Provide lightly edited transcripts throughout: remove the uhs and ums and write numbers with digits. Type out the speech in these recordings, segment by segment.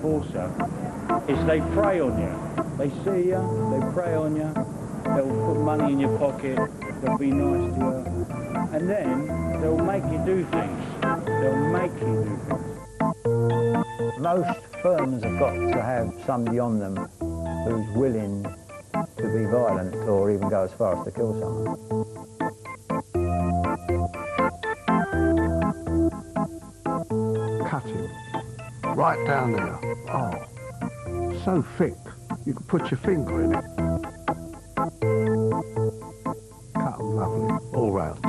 enforcer is they prey on you. They see you, they prey on you, they'll put money in your pocket, they'll be nice to you, and then they'll make you do things. They'll make you do things. Most firms have got to have somebody on them who's willing to be violent or even go as far as to kill someone. Cutting. Right down there. Oh, so thick, you could put your finger in it. Cut them lovely, all round.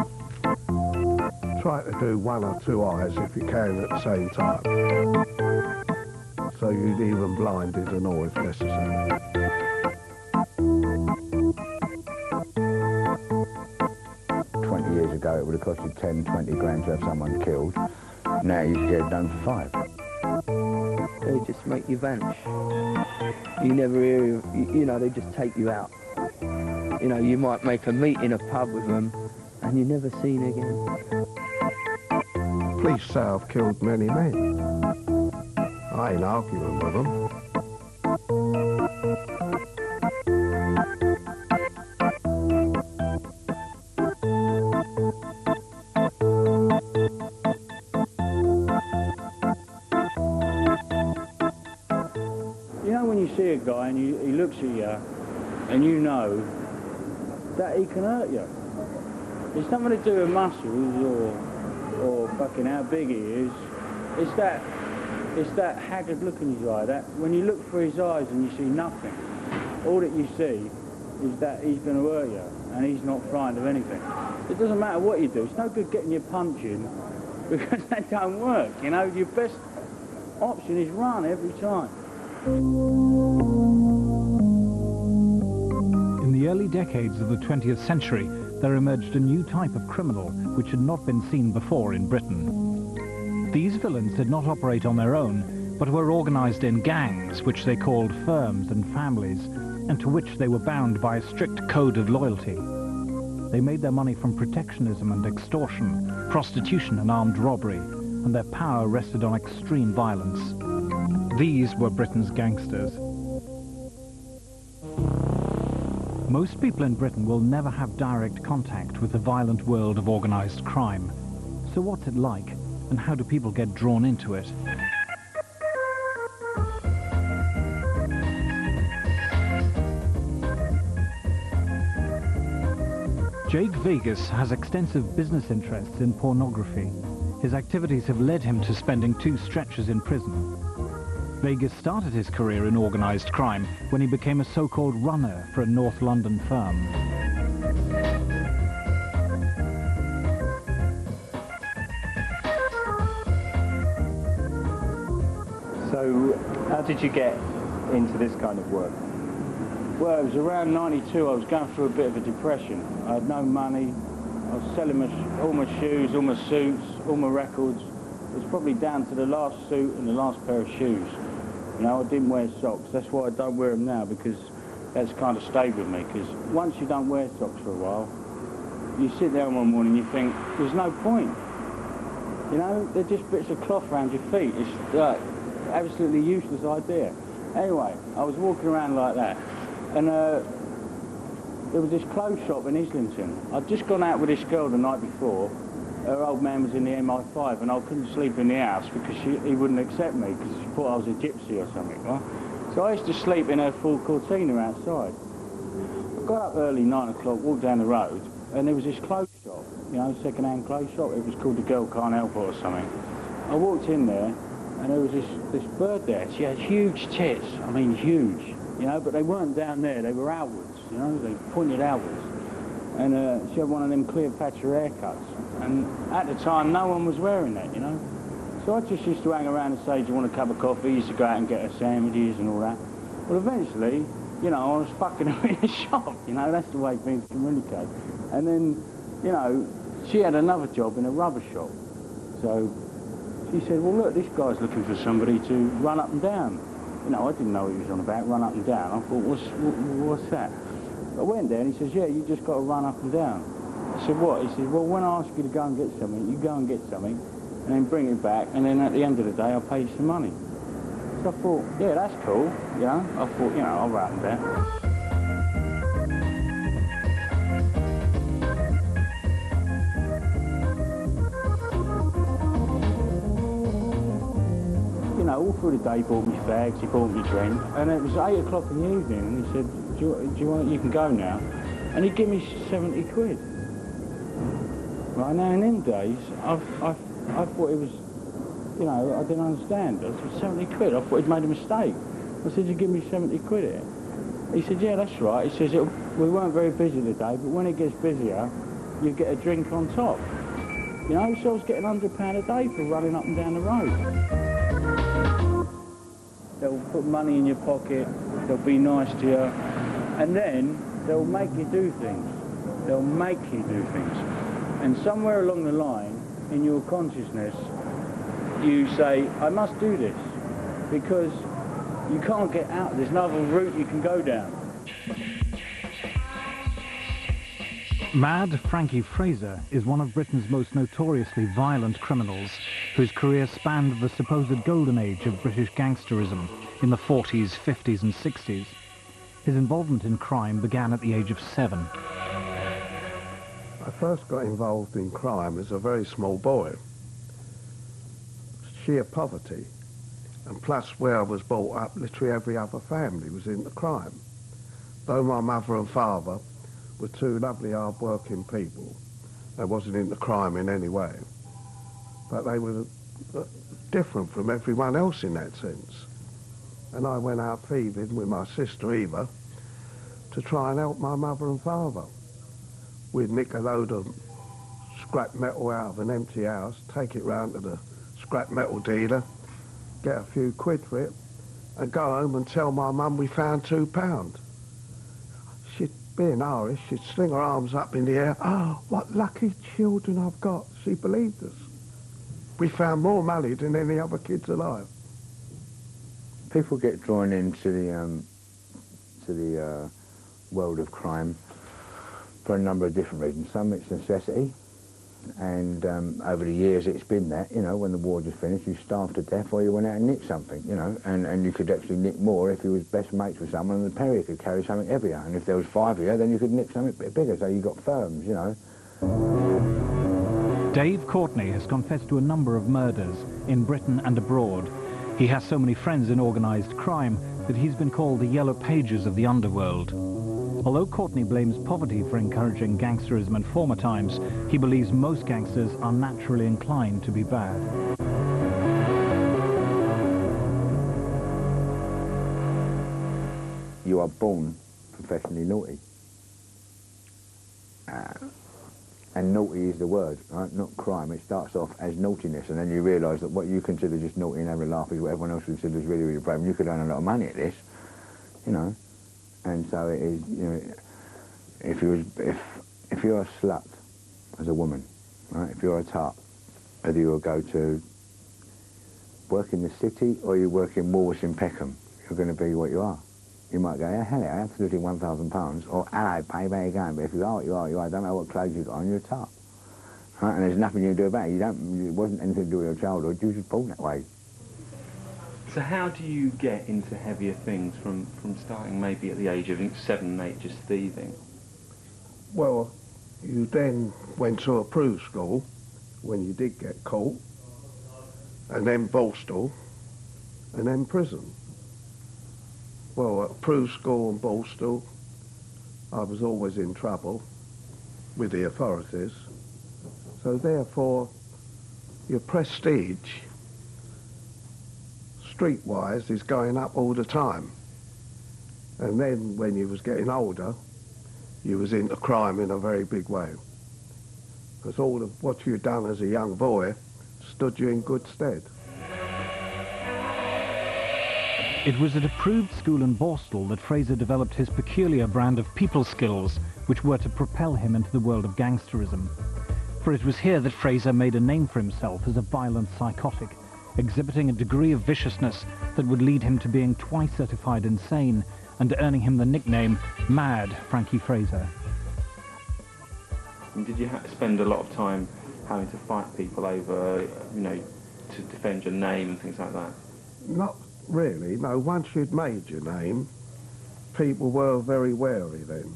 Try to do one or two eyes if you can at the same time. So you'd even blinded and all if necessary. Years ago it would have cost you 10, 20 grand to have someone killed. Now you can get it done for 5. They just make you vanish. You never hear, you know, they just take you out. You know, you might make a meet in a pub with them and you're never seen again. Police say I've killed many men. I ain't arguing with them. See a guy and he looks at you and you know that he can hurt you. It's nothing to do with muscles or fucking how big he is. It's that haggard look in his eye, that when you look through his eyes and you see nothing, all that you see is that he's going to hurt you and he's not frightened of anything. It doesn't matter what you do. It's no good getting your punch in because that don't work. You know, your best option is run every time. In the early decades of the 20th century, there emerged a new type of criminal which had not been seen before in Britain. These villains did not operate on their own, but were organized in gangs, which they called firms and families, and to which they were bound by a strict code of loyalty. They made their money from protectionism and extortion, prostitution and armed robbery, and their power rested on extreme violence. These were Britain's gangsters. Most people in Britain will never have direct contact with the violent world of organised crime. So what's it like, and how do people get drawn into it? Jake Vegas has extensive business interests in pornography. His activities have led him to spending 2 stretches in prison. Vegas started his career in organised crime when he became a so-called runner for a North London firm. So, how did you get into this kind of work? Well, it was around 92. I was going through a bit of a depression. I had no money. I was selling all my shoes, all my suits, all my records. It was probably down to the last suit and the last pair of shoes. You know, I didn't wear socks. That's why I don't wear them now, because that's kind of stayed with me. Because once you don't wear socks for a while, you sit there one morning and you think, there's no point. You know, they're just bits of cloth around your feet. It's absolutely useless idea. Anyway, I was walking around like that, and there was this clothes shop in Islington. I'd just gone out with this girl the night before. Her old man was in the MI5 and I couldn't sleep in the house because he wouldn't accept me because she thought I was a gypsy or something, right? So I used to sleep in her full cortina outside. I got up early, 9 o'clock, walked down the road, and there was this clothes shop, you know, second-hand clothes shop. It was called The Girl Can't Help It or something. I walked in there and there was this bird there. She had huge tits, I mean huge, you know, but they weren't down there, they were outwards, you know, they pointed outwards. And she had one of them Cleopatra haircuts. And at the time, no one was wearing that, you know. So I just used to hang around and say, do you want a cup of coffee? I used to go out and get her sandwiches and all that. Well, eventually, you know, I was fucking her in the shop, you know, that's the way things communicate. And then, you know, she had another job in a rubber shop. So she said, well, look, this guy's looking for somebody to run up and down. You know, I didn't know what he was on about, run up and down. I thought, what's that? I went there and he says, yeah, you just got to run up and down. I said, what? He said, well, when I ask you to go and get something, you go and get something, and then bring it back, and then at the end of the day, I'll pay you some money. So I thought, yeah, that's cool, you know. I thought, you know, I'll write them down. You know, all through the day, he bought me fags, he bought me drink, and it was 8 o'clock in the evening, and he said, do you want, you can go now, and he'd give me 70 quid. Right now, in them days, I thought it was, you know, I didn't understand. I said, 70 quid? I thought he'd made a mistake. I said, you give me 70 quid here? He said, yeah, that's right. He says, we weren't very busy today, but when it gets busier, you get a drink on top. You know, so I was getting £100 a day for running up and down the road. They'll put money in your pocket, they'll be nice to you, and then they'll make you do things. They'll make you do things. And somewhere along the line, in your consciousness, you say, I must do this, because you can't get out. There's no other route you can go down. Mad Frankie Fraser is one of Britain's most notoriously violent criminals, whose career spanned the supposed golden age of British gangsterism in the 40s, 50s and 60s. His involvement in crime began at the age of 7. I first got involved in crime as a very small boy. Sheer poverty, and plus where I was brought up, literally every other family was into crime. Though my mother and father were two lovely hard-working people, they wasn't into crime in any way, but they were different from everyone else in that sense. And I went out thieving with my sister Eva to try and help my mother and father. We'd nick a load of scrap metal out of an empty house, take it round to the scrap metal dealer, get a few quid for it, and go home and tell my mum we found £2. She'd, being Irish, she'd sling her arms up in the air. Oh, what lucky children I've got. She believed us. We found more money than any other kids alive. People get drawn into the world of crime for a number of different reasons. Some it's necessity, and over the years it's been that, you know, when the war just finished, you starved to death or you went out and nicked something, you know, and you could actually nick more if you was best mates with someone, and the Perrier could carry something heavier, and if there was 5 of you, then you could nick something a bit bigger, so you got firms, you know. Dave Courtney has confessed to a number of murders in Britain and abroad. He has so many friends in organised crime that he's been called the Yellow Pages of the underworld. Although Courtney blames poverty for encouraging gangsterism in former times, he believes most gangsters are naturally inclined to be bad. You are born professionally naughty. And naughty is the word, right? Not crime. It starts off as naughtiness, and then you realise that what you consider just naughty and having a laugh is what everyone else considers really, really brave. And you could earn a lot of money at this, you know. And so it is, you know, if you're a slut as a woman, right? If you're a tart, whether you go to work in the city or you work in Woolworths in Peckham, you're going to be what you are. You might go, yeah, hello, I have to lose £1,000, or hello, babe, how you going? But if you are what you are, you are. Don't matter what clothes you've got on, you're a tart. Right? And there's nothing you can do about it. It wasn't anything to do with your childhood, you were just born that way. So how do you get into heavier things from starting maybe at the age of 7, 8, just thieving? Well, you then went to a proof school when you did get caught, and then Borstal, and then prison. Well, at proof school and Borstal, I was always in trouble with the authorities. So therefore, your prestige, streetwise, is going up all the time. And then when you was getting older, you was into crime in a very big way. Because all of what you'd done as a young boy stood you in good stead. It was at a approved school in Borstal that Fraser developed his peculiar brand of people skills, which were to propel him into the world of gangsterism. For it was here that Fraser made a name for himself as a violent psychotic, exhibiting a degree of viciousness that would lead him to being twice certified insane and earning him the nickname Mad Frankie Fraser. And did you spend a lot of time having to fight people over, you know, to defend your name and things like that? really, no, once you'd made your name, people were very wary then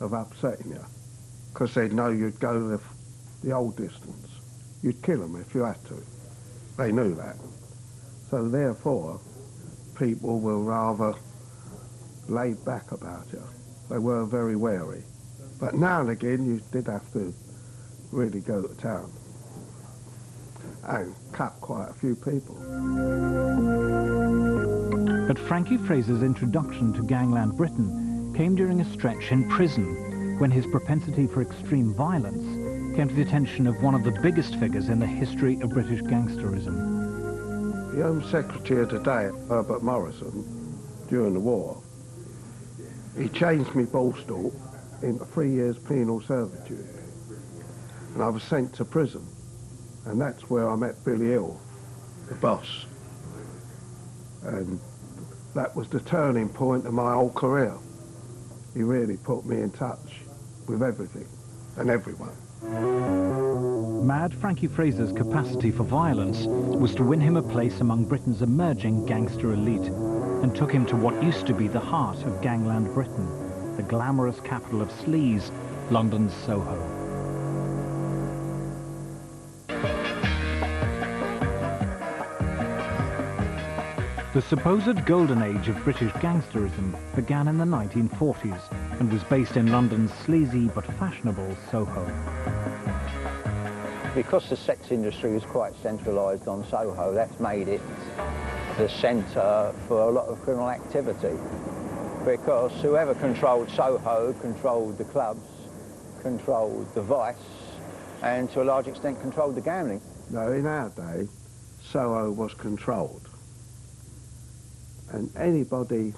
of upsetting you, because they'd know you'd go the old distance. You'd kill them if you had to. They knew that. So therefore, people were rather laid back about you. They were very wary. But now and again, you did have to really go to town and cut quite a few people. But Frankie Fraser's introduction to gangland Britain came during a stretch in prison, when his propensity for extreme violence came to the attention of one of the biggest figures in the history of British gangsterism. The Home Secretary of the day, Herbert Morrison, during the war, he changed me ballstalk into 3 years penal servitude. And I was sent to prison. And that's where I met Billy Hill, the boss. And that was the turning point of my whole career. He really put me in touch with everything and everyone. Mad Frankie Fraser's capacity for violence was to win him a place among Britain's emerging gangster elite, and took him to what used to be the heart of gangland Britain, the glamorous capital of sleaze, London's Soho. The supposed golden age of British gangsterism began in the 1940s and was based in London's sleazy but fashionable Soho. Because the sex industry was quite centralised on Soho, that's made it the centre for a lot of criminal activity. Because whoever controlled Soho controlled the clubs, controlled the vice, and to a large extent controlled the gambling. No, in our day, Soho was controlled. And anybody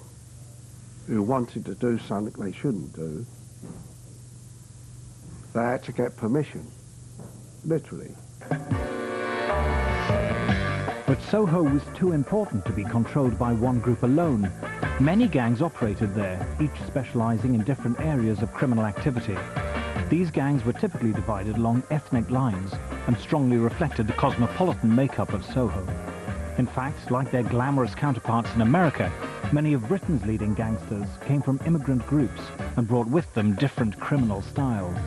who wanted to do something they shouldn't do, they had to get permission, literally. But Soho was too important to be controlled by one group alone. Many gangs operated there, each specialising in different areas of criminal activity. These gangs were typically divided along ethnic lines and strongly reflected the cosmopolitan makeup of Soho. In fact, like their glamorous counterparts in America, many of Britain's leading gangsters came from immigrant groups and brought with them different criminal styles.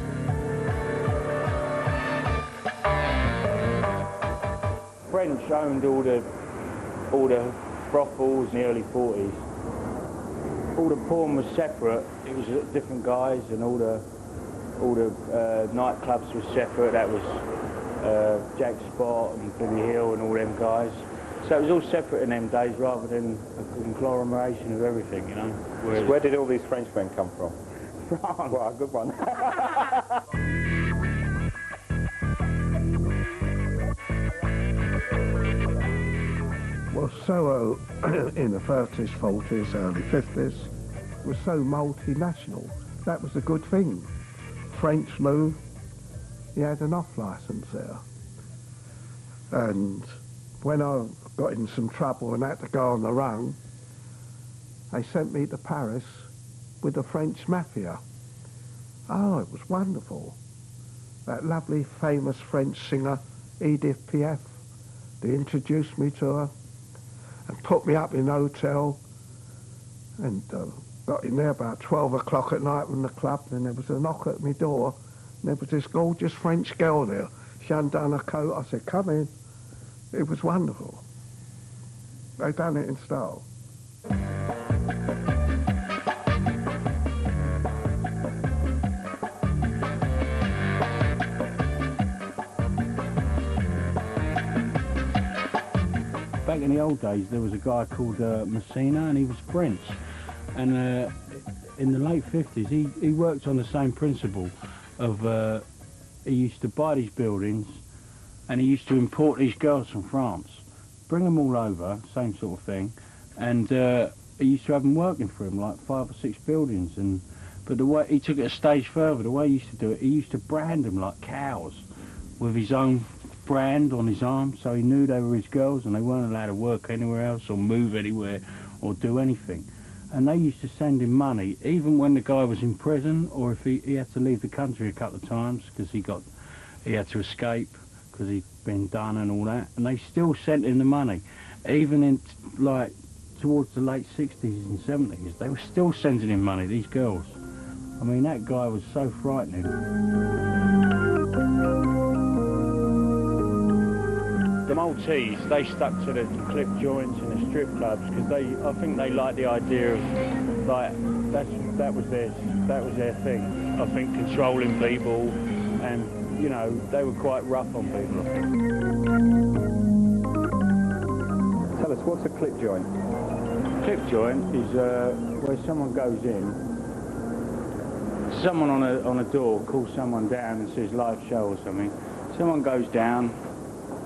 French owned all the brothels in the early 40s. All the porn was separate. It was different guys, and all the nightclubs were separate. That was Jack Spot and Billy Hill and all them guys. So it was all separate in them days rather than a conglomeration of everything, you know. So where did all these Frenchmen come from? France. Well, a good one. Well, Soho in the 30s, 40s, early 50s was so multinational. That was a good thing. French Lou, he had an off licence there. And when I got in some trouble and had to go on the run, they sent me to Paris with the French mafia. Oh, it was wonderful. That lovely, famous French singer, Edith Piaf, they introduced me to her and put me up in a hotel, and got in there about 12 o'clock at night from the club, and there was a knock at my door, and there was this gorgeous French girl there. She undone her coat. I said, come in. It was wonderful. They done it in style. Back in the old days, there was a guy called Messina, and he was French. And in the late 50s, he worked on the same principle of he used to buy these buildings, and he used to import these girls from France, bring them all over, same sort of thing, and he used to have them working for him, like 5 or 6 buildings. But the way he took it a stage further, the way he used to do it, he used to brand them like cows with his own brand on his arm, so he knew they were his girls and they weren't allowed to work anywhere else or move anywhere or do anything. And they used to send him money, even when the guy was in prison, or if he had to leave the country a couple of times because he had to escape because he'd been done and all that, and they still sent him the money, even in like towards the late 60s and 70s, they were still sending him money, these girls. I mean, that guy was so frightening. The Maltese, they stuck to the clip joints and the strip clubs because I think they liked the idea of, like, that was their thing. I think controlling people, and you know, they were quite rough on people, I think. Tell us, what's a clip joint? Clip joint is where someone goes in, someone on a door calls someone down and says live show or something. Someone goes down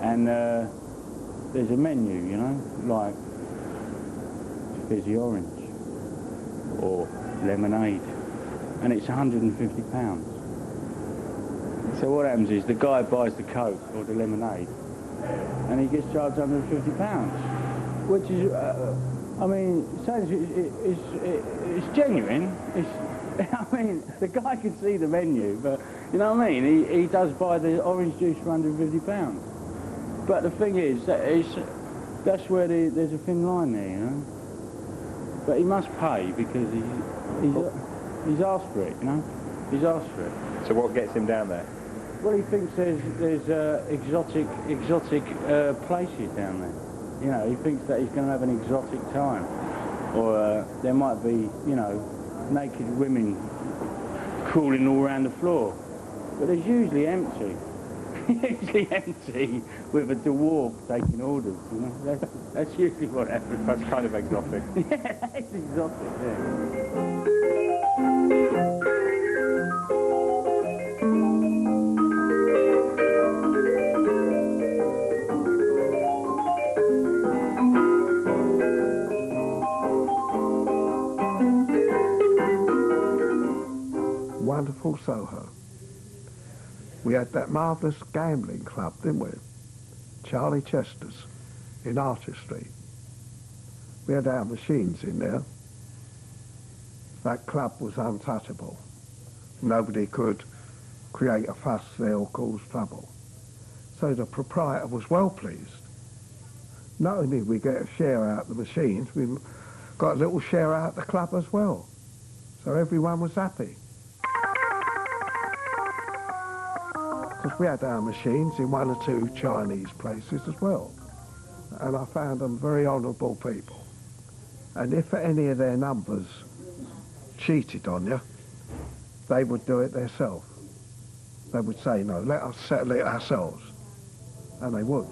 and there's a menu, you know, like fizzy orange or lemonade, and it's £150. So what happens is the guy buys the Coke or the lemonade and he gets charged £150, which is, I mean, it's genuine. I mean, the guy can see the menu, but you know what I mean? He does buy the orange juice for £150. But the thing is, that's where there's a thin line there, you know? But he must pay because he's asked for it, you know? He's asked for it. So what gets him down there? Well, he thinks there's exotic places down there. You know, he thinks that he's going to have an exotic time. Or there might be, you know, naked women crawling all around the floor. But it's usually empty. Usually empty with a dwarf taking orders, you know. That's usually what happens. That's kind of exotic. Yeah, that's exotic, yeah. Wonderful Soho. We had that marvellous gambling club, didn't we? Charlie Chester's in Archer Street. We had our machines in there. That club was untouchable. Nobody could create a fuss there or cause trouble. So the proprietor was well pleased. Not only did we get a share out of the machines, we got a little share out of the club as well. So everyone was happy. Because we had our machines in one or two Chinese places as well. And I found them very honourable people. And if any of their numbers cheated on you, they would do it themselves. They would say, no, let us settle it ourselves. And they would.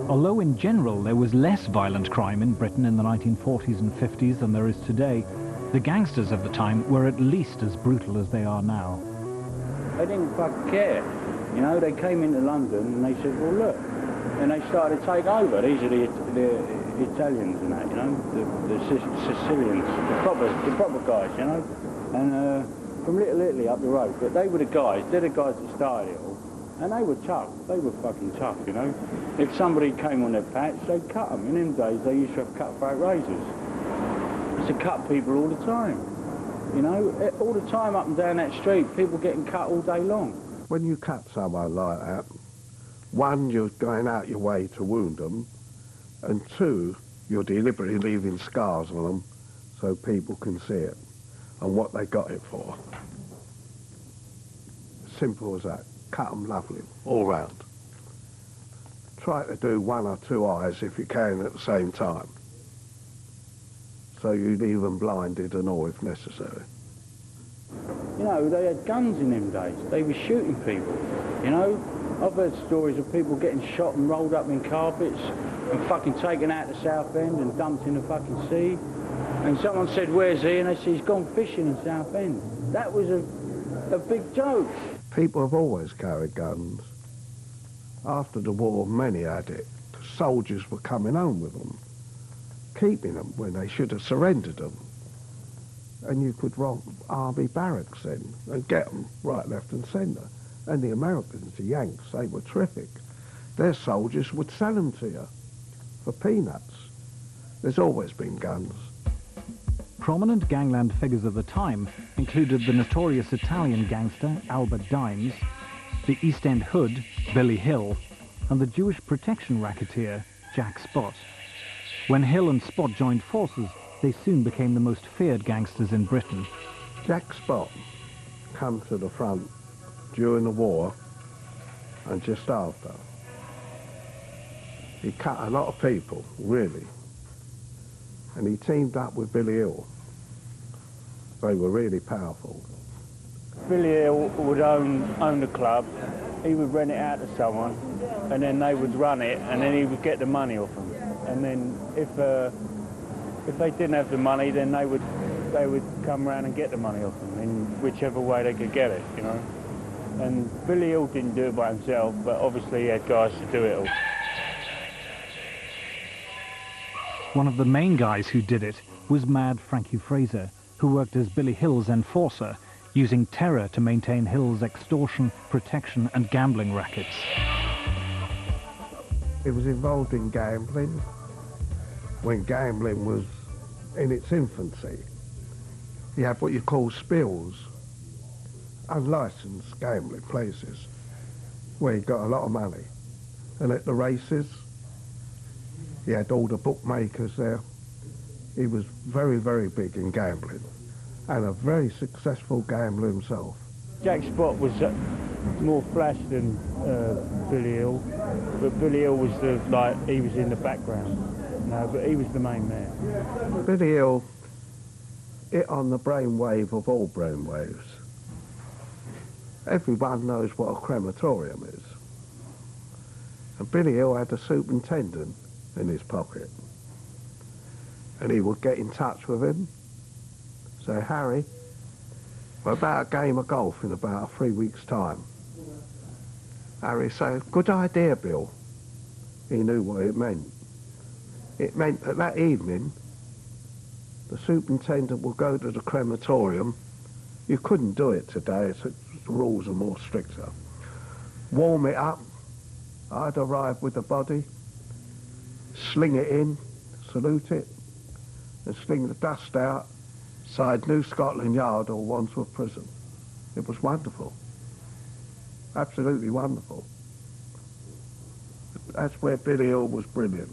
Although in general there was less violent crime in Britain in the 1940s and 50s than there is today, the gangsters of the time were at least as brutal as they are now. They didn't fucking care. You know, they came into London and they said, well, look. And they started to take over. These are the Italians and that, you know, the Sicilians, the proper guys, you know. And from Little Italy up the road. But they were the guys, they're the guys that started it all. And they were tough. They were fucking tough, you know. If somebody came on their patch, they'd cut them. In them days, they used to have cutthroat razors. To cut people all the time, you know, all the time up and down that street, people getting cut all day long. When you cut someone like that, one, you're going out your way to wound them, and two, you're deliberately leaving scars on them so people can see it and what they got it for. Simple as that. Cut them lovely, all round. Try to do one or two eyes if you can at the same time. So you leave them blinded and all if necessary. You know, they had guns in them days. They were shooting people, you know. I've heard stories of people getting shot and rolled up in carpets and fucking taken out to Southend and dumped in the fucking sea. And someone said, where's he? And they said, he's gone fishing in Southend. That was a big joke. People have always carried guns. After the war, many had it. Soldiers were coming home with them, keeping them when they should have surrendered them. And you could rob army barracks then and get them right, left and centre. And the Americans, the Yanks, they were terrific. Their soldiers would sell them to you for peanuts. There's always been guns. Prominent gangland figures of the time included the notorious Italian gangster Albert Dimes, the East End hood Billy Hill, and the Jewish protection racketeer Jack Spot. When Hill and Spot joined forces, they soon became the most feared gangsters in Britain. Jack Spot come to the front during the war and just after. He cut a lot of people, really. And he teamed up with Billy Hill. They were really powerful. Billy Hill would own the club. He would rent it out to someone, and then they would run it, and then he would get the money off them. And then if they didn't have the money, then they would come around and get the money off them in whichever way they could get it, you know. And Billy Hill didn't do it by himself, but obviously he had guys to do it all. One of the main guys who did it was Mad Frankie Fraser, who worked as Billy Hill's enforcer, using terror to maintain Hill's extortion, protection and gambling rackets. He was involved in gambling when gambling was in its infancy. You had what you call spills, unlicensed gambling places, where you got a lot of money. And at the races, he had all the bookmakers there. He was very, very big in gambling, and a very successful gambler himself. Jack Spot was more flash than Billy Hill, but Billy Hill was he was in the background. No, but he was the main man. Billy Hill hit on the brainwave of all brainwaves. Everyone knows what a crematorium is. And Billy Hill had a superintendent in his pocket. And he would get in touch with him, say, Harry, we're about a game of golf in about 3 weeks' time. Harry said, good idea, Bill. He knew what it meant. It meant that that evening, the superintendent would go to the crematorium. You couldn't do it today, the rules are more stricter. Warm it up. I'd arrive with the body, sling it in, salute it, and sling the dust out outside New Scotland Yard or Wandsworth Prison. It was wonderful. Absolutely wonderful. That's where Billy Hill was brilliant.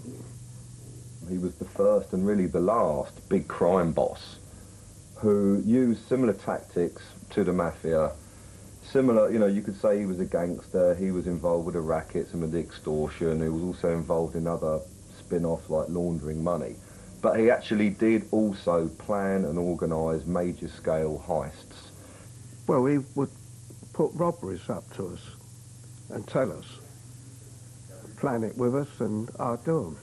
He was the first and really the last big crime boss who used similar tactics to the mafia. Similar, you know, you could say he was a gangster, he was involved with the rackets and with the extortion, he was also involved in other spin-offs like laundering money. But he actually did also plan and organise major scale heists. Well, he would put robberies up to us and tell us, plan it with us and I'd do them.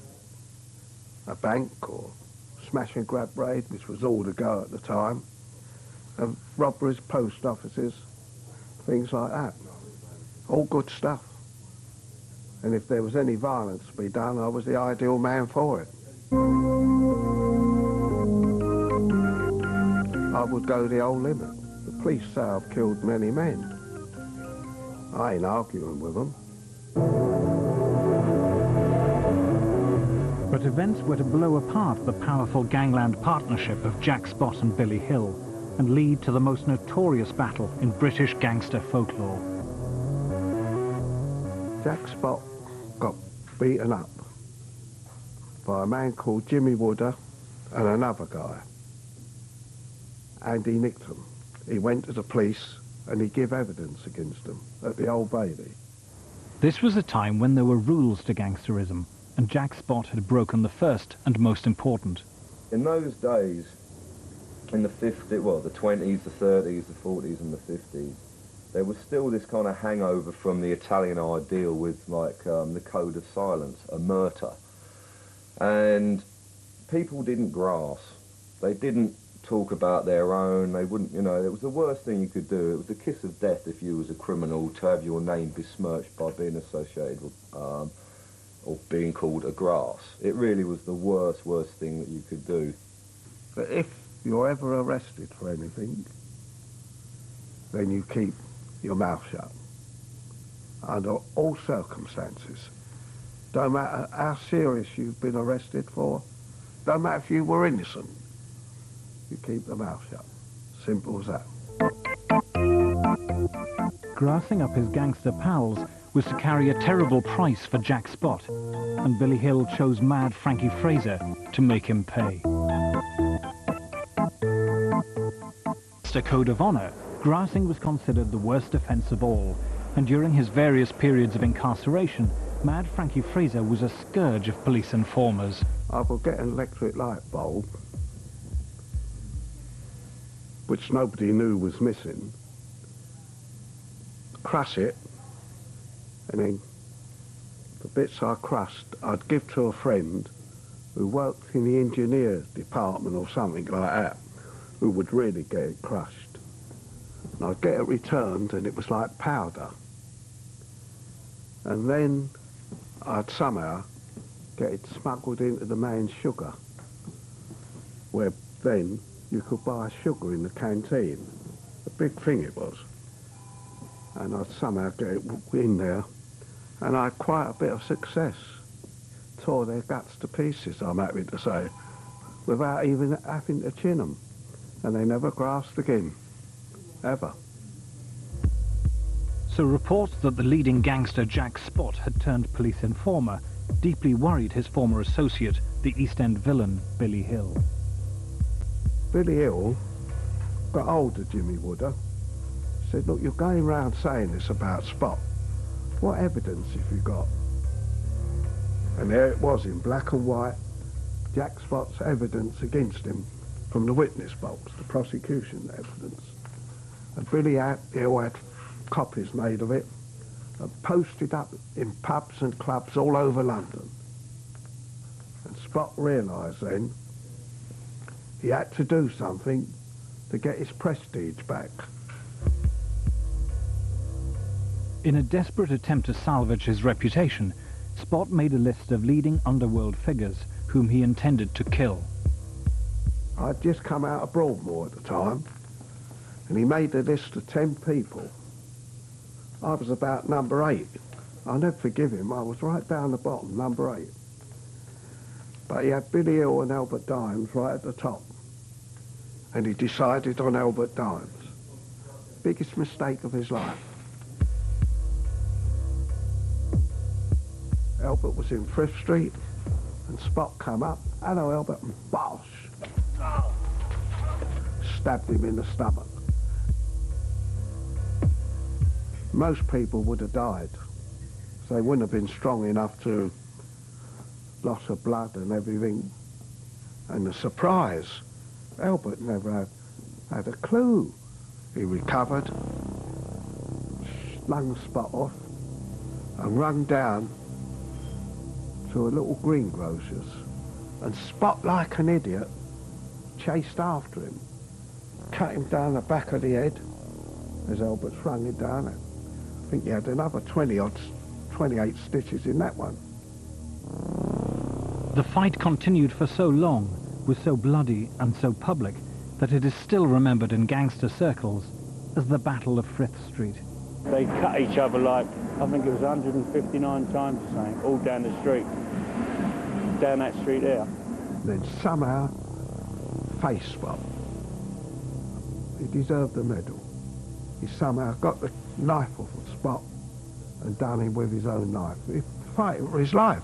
A bank or smash and grab raid, which was all the go at the time, and robberies, post offices, things like that. All good stuff. And if there was any violence to be done, I was the ideal man for it. I would go the whole limit. The police say I've killed many men. I ain't arguing with them. But events were to blow apart the powerful gangland partnership of Jack Spot and Billy Hill and lead to the most notorious battle in British gangster folklore. Jack Spot got beaten up by a man called Jimmy Wooder and another guy. And he nicked them. He went to the police and he gave evidence against them at the Old Bailey. This was a time when there were rules to gangsterism, and Jack Spot had broken the first and most important. In those days, in the 50s, well, the 20s, the 30s, the 40s and the 50s, there was still this kind of hangover from the Italian ideal with, like, the code of silence, a murder. And people didn't grasp. They didn't talk about their own. They wouldn't, you know, it was the worst thing you could do. It was the kiss of death if you was a criminal to have your name besmirched by being associated with, or being called a grass. It really was the worst thing that you could do. But if you're ever arrested for anything, then you keep your mouth shut. Under all circumstances. Don't matter how serious you've been arrested for, don't matter if you were innocent, you keep the mouth shut. Simple as that. Grassing up his gangster pals was to carry a terrible price for Jack Spot, and Billy Hill chose Mad Frankie Fraser to make him pay. Gangster Code of Honour, grousing was considered the worst offence of all, and during his various periods of incarceration, Mad Frankie Fraser was a scourge of police informers. I would get an electric light bulb, which nobody knew was missing, crush it, and then the bits I crushed I'd give to a friend who worked in the engineer department or something like that, who would really get it crushed. And I'd get it returned and it was like powder. And then I'd somehow get it smuggled into the man's sugar, where then you could buy sugar in the canteen. A big thing it was. And I'd somehow get it in there, and I had quite a bit of success. Tore their guts to pieces, I'm happy to say, without even having to chin them. And they never grasped again, ever. So reports that the leading gangster Jack Spot had turned police informer deeply worried his former associate, the East End villain Billy Hill. Billy Hill got hold of Jimmy Wooder, said, look, you're going round saying this about Spot. What evidence have you got? And there it was in black and white, Jack Spot's evidence against him from the witness box, the prosecution evidence. And Billy Hill had copies made of it and posted up in pubs and clubs all over London. And Spot realised then he had to do something to get his prestige back. In a desperate attempt to salvage his reputation, Spot made a list of leading underworld figures whom he intended to kill. I'd just come out of Broadmoor at the time, and he made a list of 10 people. I was about number 8. I'll never forgive him, I was right down the bottom, number 8. But he had Billy Hill and Albert Dimes right at the top. And he decided on Albert Dimes. Biggest mistake of his life. Albert was in Frith Street, and Spot come up, hello Albert, and bosh! Stabbed him in the stomach. Most people would have died. So they wouldn't have been strong enough to loss of blood and everything. And the surprise, Albert never had a clue. He recovered, slung Spot off, and run down to a little greengrocer's. And Spot, like an idiot, chased after him, cut him down the back of the head as Albert sprung him down. I think he had another 28 stitches in that one. The fight continued for so long, was so bloody and so public, that it is still remembered in gangster circles as the Battle of Frith Street. They cut each other like, I think it was 159 times or something, all down the street. Down that street there. Then somehow, face Spot. He deserved the medal. He somehow got the knife off of Spot and done him with his own knife. He was fighting for his life.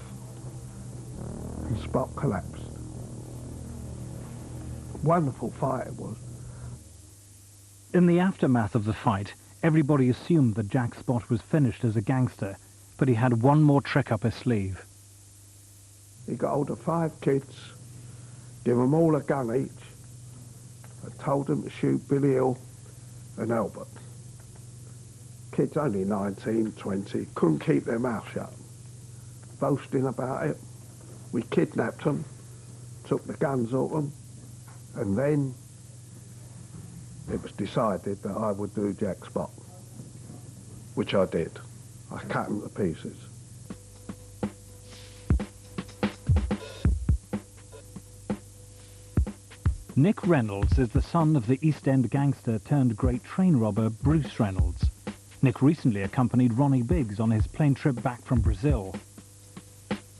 And Spot collapsed. Wonderful fight it was. In the aftermath of the fight, everybody assumed that Jack Spot was finished as a gangster, but he had one more trick up his sleeve. He got hold of 5 kids, gave them all a gun each, and told them to shoot Billy Hill and Albert. Kids only 19, 20, couldn't keep their mouth shut, boasting about it. We kidnapped them, took the guns off them, and then it was decided that I would do Jack Spot, which I did. I cut him to pieces. Nick Reynolds is the son of the East End gangster turned great train robber Bruce Reynolds. Nick recently accompanied Ronnie Biggs on his plane trip back from Brazil.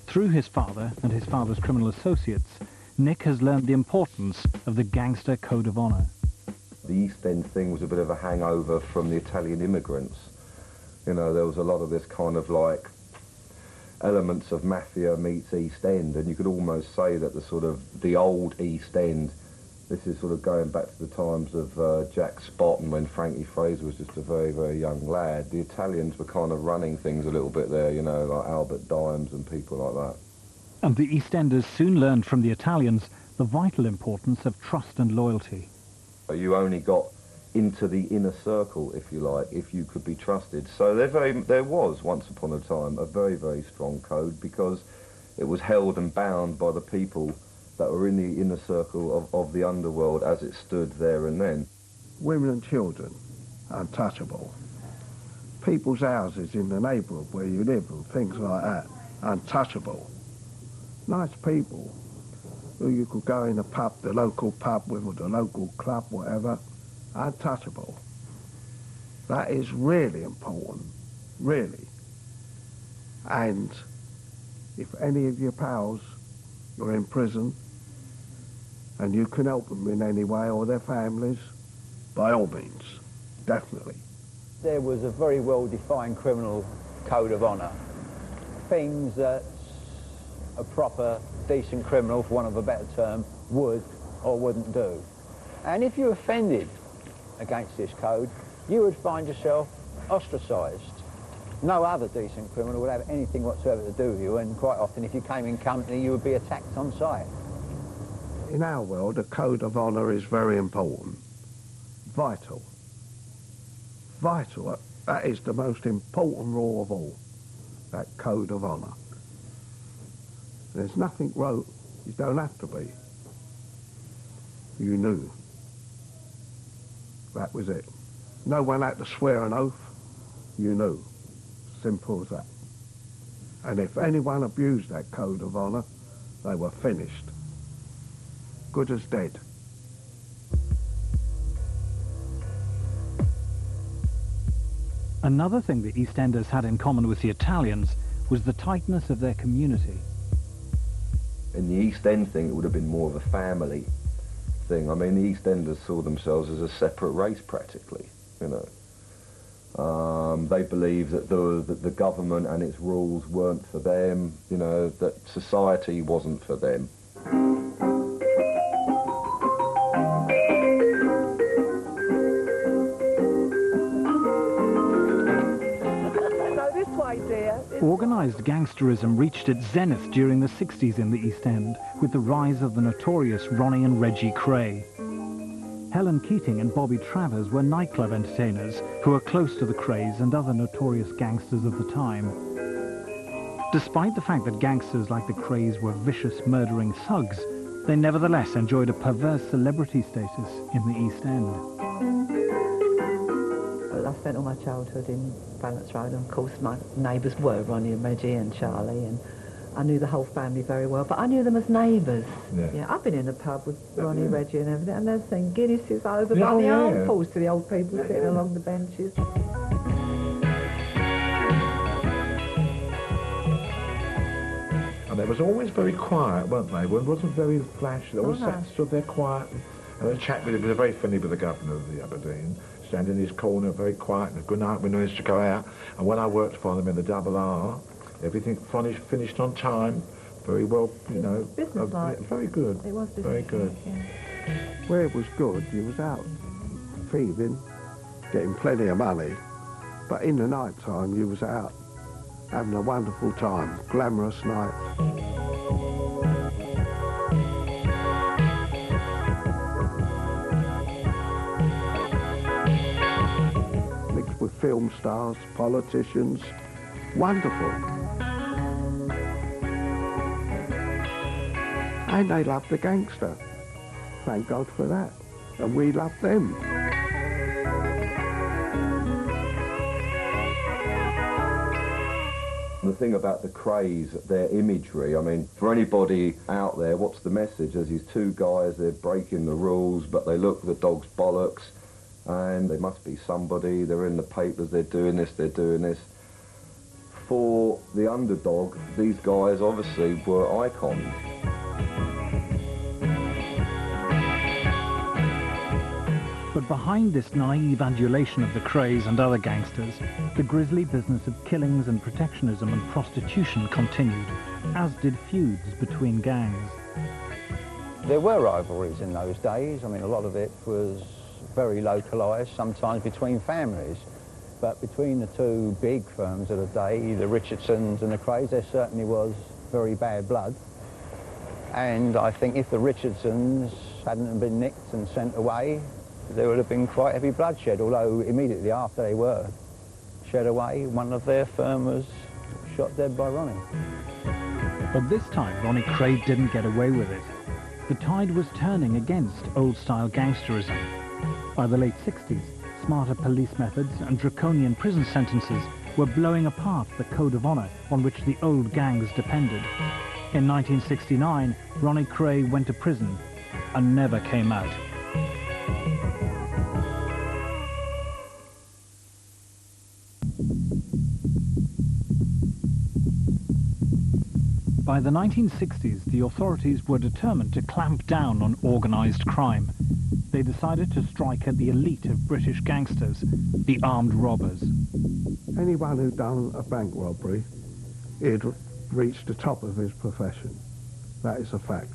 Through his father and his father's criminal associates, Nick has learned the importance of the Gangster Code of Honour. The East End thing was a bit of a hangover from the Italian immigrants You know, there was a lot of this kind of like elements of mafia meets East End, and you could almost say that the old East End, this is sort of going back to the times of Jack Spott and when Frankie Fraser was just a very, very young lad. The Italians were kind of running things a little bit there, you know, like Albert Dimes and people like that. And the East Enders soon learned from the Italians the vital importance of trust and loyalty. You only got into the inner circle, if you like, if you could be trusted. So there was, once upon a time, a very, very strong code, because it was held and bound by the people that were in the inner circle of the underworld as it stood there and then. Women and children, untouchable. People's houses in the neighbourhood where you live and things like that, untouchable. Nice people who you could go in a pub, the local pub with, or the local club, whatever, untouchable. That is really important, really. And if any of your pals are in prison and you can help them in any way, or their families, by all means, definitely. There was a very well-defined criminal code of honour. Things that a proper, decent criminal, for want of a better term, would or wouldn't do. And if you offended against this code, you would find yourself ostracised. No other decent criminal would have anything whatsoever to do with you, and quite often if you came in company you would be attacked on sight. In our world, a code of honour is very important. Vital. Vital. That is the most important rule of all, that code of honour. There's nothing wrote, you don't have to be. You knew. That was it. No one had to swear an oath, you knew. Simple as that. And if anyone abused that code of honour, they were finished. Good as dead. Another thing the East Enders had in common with the Italians was the tightness of their community. In the East End thing, it would have been more of a family thing. I mean, the East Enders saw themselves as a separate race, practically, you know. They believed that the government and its rules weren't for them, you know, that society wasn't for them. Organised gangsterism reached its zenith during the 60s in the East End, with the rise of the notorious Ronnie and Reggie Kray. Helen Keating and Bobby Travers were nightclub entertainers who were close to the Krays and other notorious gangsters of the time. Despite the fact that gangsters like the Krays were vicious, murdering thugs, they nevertheless enjoyed a perverse celebrity status in the East End. I spent all my childhood in Balance Road, and of course my neighbours were Ronnie and Reggie and Charlie, and I knew the whole family very well, but I knew them as neighbours. Yeah, I've been in a pub with Ronnie, Reggie and everything, and they're saying Guinnesses over by the armfuls to the old people sitting along the benches. And they was always very quiet, weren't they? One wasn't very flashy. They always stood there quiet. And the chap was very friendly with the governor of the Aberdeen, standing in his corner, very quiet, and good night when they used to go out. And when I worked for them in the Double R, everything finished on time, very well, you know. Business-like. Very good. It was very good. Yeah. Where it was good, you was out thieving, getting plenty of money, but in the night time you was out having a wonderful time, glamorous night. Mixed with film stars, politicians, wonderful. And they loved the gangster. Thank God for that. And we loved them. The thing about the Krays, their imagery, I mean, for anybody out there, what's the message? There's these two guys, they're breaking the rules, but they look the dog's bollocks, and they must be somebody, they're in the papers, they're doing this, they're doing this. For the underdog, these guys obviously were icons. But behind this naive adulation of the Krays and other gangsters, the grisly business of killings and protectionism and prostitution continued, as did feuds between gangs. There were rivalries in those days. I mean, a lot of it was very localised, sometimes between families. But between the two big firms of the day, the Richardsons and the Krays, there certainly was very bad blood. And I think if the Richardsons hadn't been nicked and sent away, there would have been quite heavy bloodshed, although immediately after they were shed away, one of their firm was shot dead by Ronnie. But this time, Ronnie Kray didn't get away with it. The tide was turning against old-style gangsterism. By the late 60s, smarter police methods and draconian prison sentences were blowing apart the code of honour on which the old gangs depended. In 1969, Ronnie Kray went to prison and never came out. By the 1960s, the authorities were determined to clamp down on organised crime. They decided to strike at the elite of British gangsters, the armed robbers. Anyone who'd done a bank robbery, he'd reached the top of his profession. That is a fact.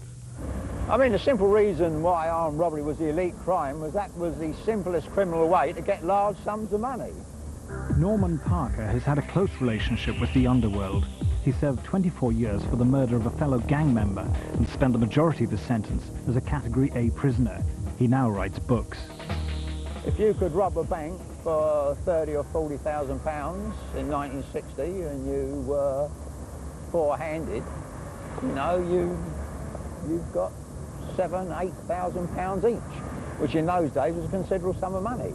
I mean, the simple reason why armed robbery was the elite crime was that was the simplest criminal way to get large sums of money. Norman Parker has had a close relationship with the underworld. He served 24 years for the murder of a fellow gang member and spent the majority of his sentence as a Category A prisoner. He now writes books. If you could rob a bank for £30,000 or £40,000 in 1960 and you were four-handed, you know, you've got £7,000, £8,000 each, which in those days was a considerable sum of money.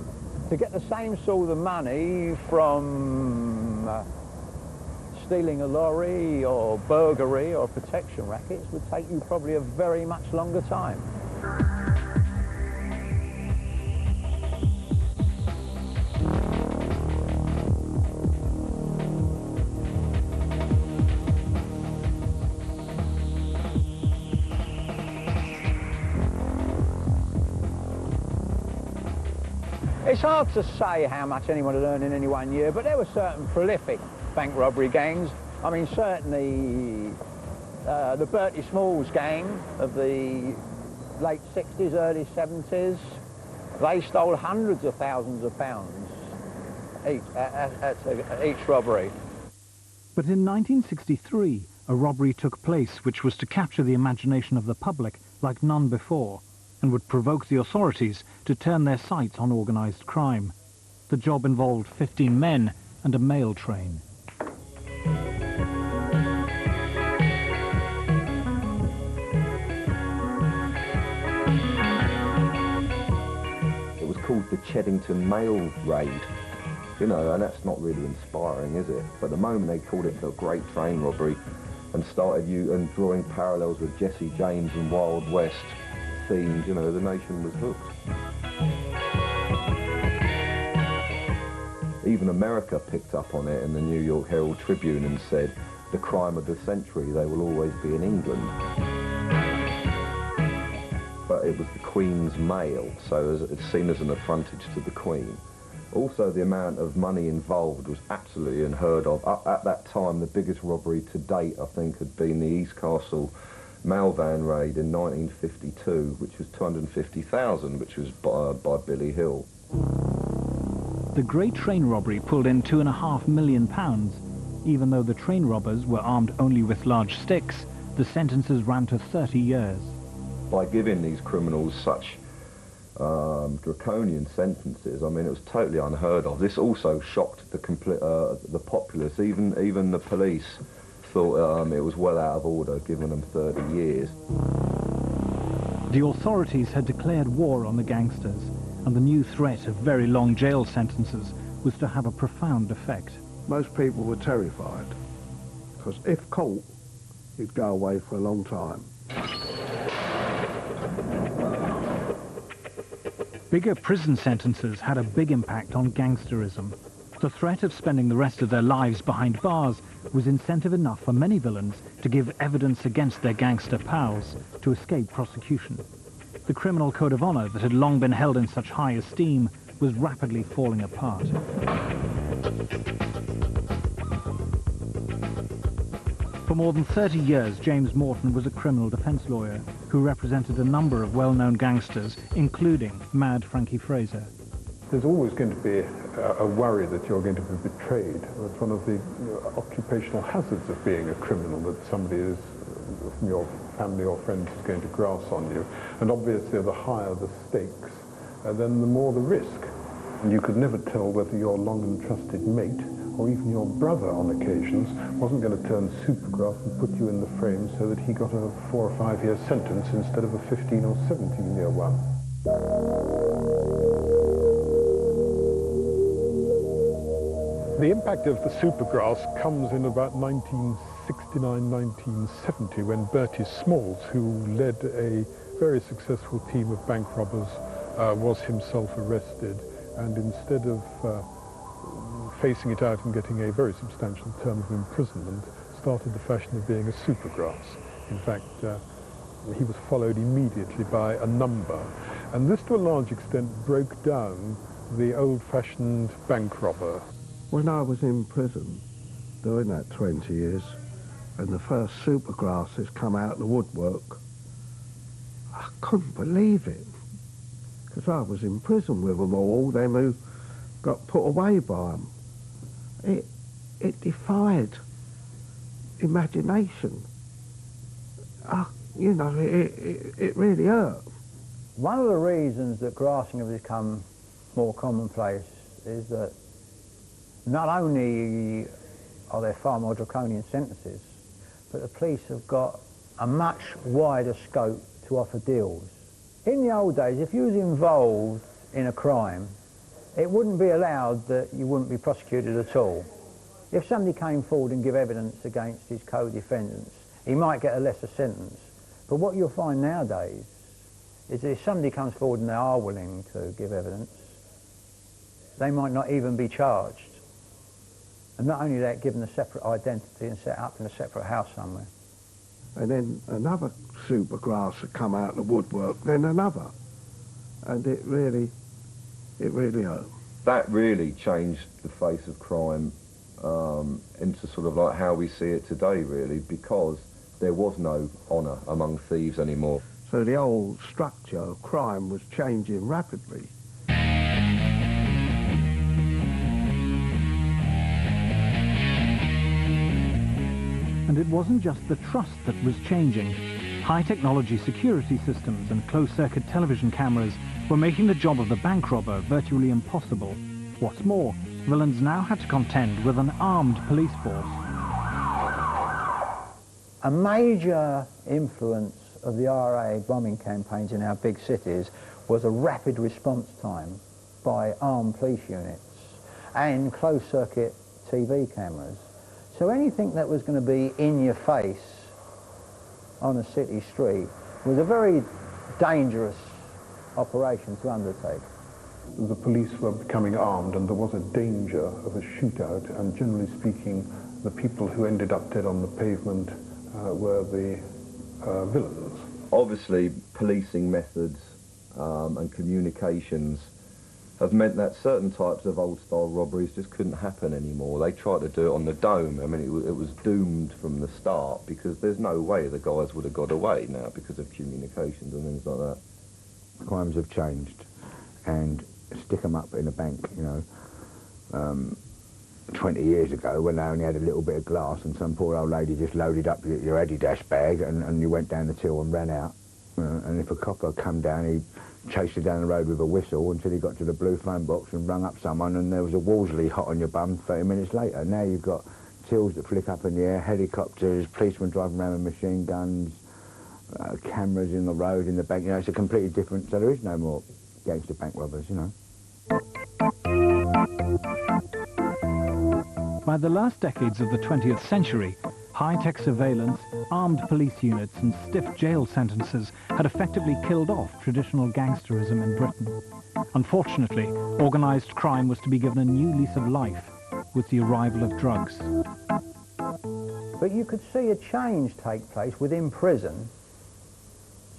To get the same sort of money from stealing a lorry or burglary or protection rackets would take you probably a very much longer time. It's hard to say how much anyone had earned in any one year, but there were certain prolific bank robbery gangs. I mean, certainly the Bertie Smalls gang of the late 60s, early 70s, they stole hundreds of thousands of pounds each, at each robbery. But in 1963, a robbery took place which was to capture the imagination of the public like none before, and would provoke the authorities to turn their sights on organised crime. The job involved 15 men and a mail train. It was called the Cheddington Mail Raid, you know, and that's not really inspiring, is it? But the moment they called it the Great Train Robbery and started drawing parallels with Jesse James and Wild West themes, you know, the nation was hooked. Even America picked up on it in the New York Herald Tribune and said, the crime of the century, they will always be in England. But it was the Queen's mail, so it's seen as an affrontage to the Queen. Also, the amount of money involved was absolutely unheard of. At that time, the biggest robbery to date, I think, had been the Eastcastle mail van raid in 1952, which was 250,000, which was by Billy Hill. The Great Train Robbery pulled in £2.5 million. Even though the train robbers were armed only with large sticks, the sentences ran to 30 years. By giving these criminals such draconian sentences, I mean, it was totally unheard of. This also shocked the populace. Even the police thought it was well out of order, giving them 30 years. The authorities had declared war on the gangsters, and the new threat of very long jail sentences was to have a profound effect. Most people were terrified, because if caught, he'd go away for a long time. Bigger prison sentences had a big impact on gangsterism. The threat of spending the rest of their lives behind bars was incentive enough for many villains to give evidence against their gangster pals to escape prosecution. the criminal code of honour that had long been held in such high esteem was rapidly falling apart. For more than 30 years, James Morton was a criminal defence lawyer who represented a number of well-known gangsters, including Mad Frankie Fraser. There's always going to be a worry that you're going to be betrayed. It's one of the occupational hazards of being a criminal, that somebody is, from your family or friends, is going to grass on you. And obviously the higher the stakes, then the more the risk. And you could never tell whether your long and trusted mate, or even your brother on occasions, wasn't going to turn supergrass and put you in the frame so that he got a 4 or 5 year sentence instead of a 15 or 17 year one. The impact of the supergrass comes in about 1969, 1970, when Bertie Smalls, who led a very successful team of bank robbers, was himself arrested, and instead of facing it out and getting a very substantial term of imprisonment, started the fashion of being a supergrass. In fact, he was followed immediately by a number, and this to a large extent broke down the old-fashioned bank robber. When I was in prison, doing that 20 years, and the first supergrasses come out of the woodwork, I couldn't believe it, because I was in prison with them all them who got put away by them. It defied imagination. You know, it really hurt. One of the reasons that grassing has become more commonplace is that not only are there far more draconian sentences, but the police have got a much wider scope to offer deals. In the old days, if you was involved in a crime, it wouldn't be allowed that you wouldn't be prosecuted at all. If somebody came forward and gave evidence against his co-defendants, he might get a lesser sentence. But what you'll find nowadays is that if somebody comes forward and they are willing to give evidence, they might not even be charged. And not only that, given a separate identity and set up in a separate house somewhere. And then another supergrass had come out of the woodwork, then another. And it really hurt. That really changed the face of crime into sort of like how we see it today, really, because there was no honour among thieves anymore. So the old structure of crime was changing rapidly. And it wasn't just the trust that was changing. High-technology security systems and closed-circuit television cameras were making the job of the bank robber virtually impossible. What's more, villains now had to contend with an armed police force. A major influence of the RA bombing campaigns in our big cities was a rapid response time by armed police units and closed-circuit TV cameras. So anything that was going to be in your face on a city street was a very dangerous operation to undertake. The police were becoming armed and there was a danger of a shootout, and generally speaking, the people who ended up dead on the pavement were the villains. Obviously, policing methods and communications have meant that certain types of old-style robberies just couldn't happen anymore. They tried to do it on the dome. I mean, it was doomed from the start, because there's no way the guys would have got away now because of communications and things like that. Crimes have changed, and stick 'em up in a bank, you know. 20 years ago, when they only had a little bit of glass and some poor old lady just loaded up your Adidas bag and you went down the till and ran out. And if a copper come down, he chased you down the road with a whistle until he got to the blue phone box and rung up someone, and there was a Wolseley hot on your bum 30 minutes later. Now you've got tills that flick up in the air, helicopters, policemen driving around with machine guns, cameras in the road, in the bank. You know, it's a completely different, so there is no more gangster bank robbers, you know. By the last decades of the 20th century, high-tech surveillance, armed police units and stiff jail sentences had effectively killed off traditional gangsterism in Britain. Unfortunately, organised crime was to be given a new lease of life with the arrival of drugs. But you could see a change take place within prison,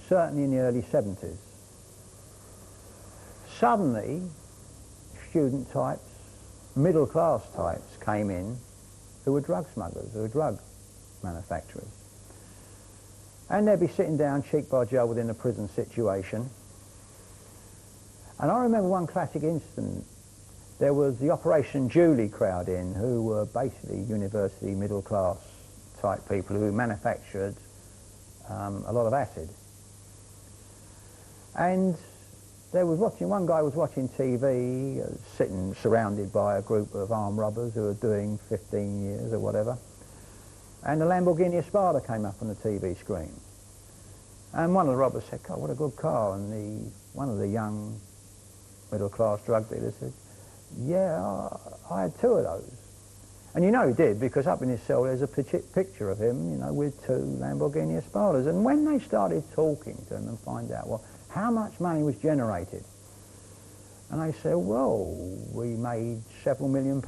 certainly in the early 70s. suddenly, student types, middle class types came in who were drug smugglers, who were drug manufacturers. And they'd be sitting down cheek by jowl within a prison situation. And I remember one classic incident. There was the Operation Julie crowd in, who were basically university middle class type people who manufactured a lot of acid. And one guy was watching TV, sitting surrounded by a group of armed robbers who were doing 15 years or whatever. And the Lamborghini Espada came up on the TV screen. And one of the robbers said, "God, what a good car." And one of the young middle-class drug dealers said, "Yeah, I had two of those." And you know he did, because up in his cell there's a picture of him, you know, with two Lamborghini Espadas. And when they started talking to him and find out, well, how much money was generated? And they said, well, we made several £1 million.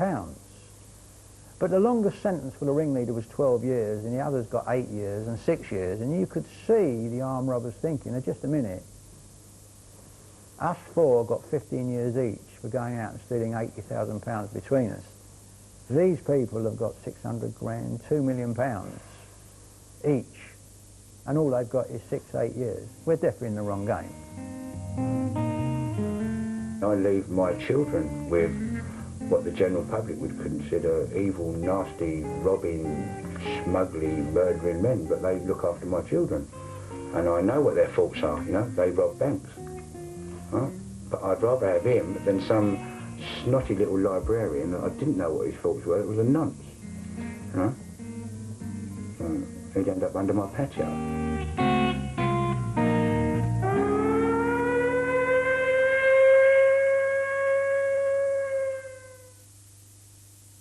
But the longest sentence for the ringleader was 12 years, and the others got 8 years and 6 years. And you could see the armed robbers thinking, now just a minute, us four got 15 years each for going out and stealing £80,000 between us. These people have got 600 grand, £2 million each, and all they've got is 6, 8 years. We're definitely in the wrong game. I leave my children with what the general public would consider evil, nasty, robbing, smuggling, murdering men, but they look after my children. And I know what their faults are, you know, they rob banks. Right? But I'd rather have him than some snotty little librarian that I didn't know what his faults were. It was a nonce. You know? So he'd end up under my patio.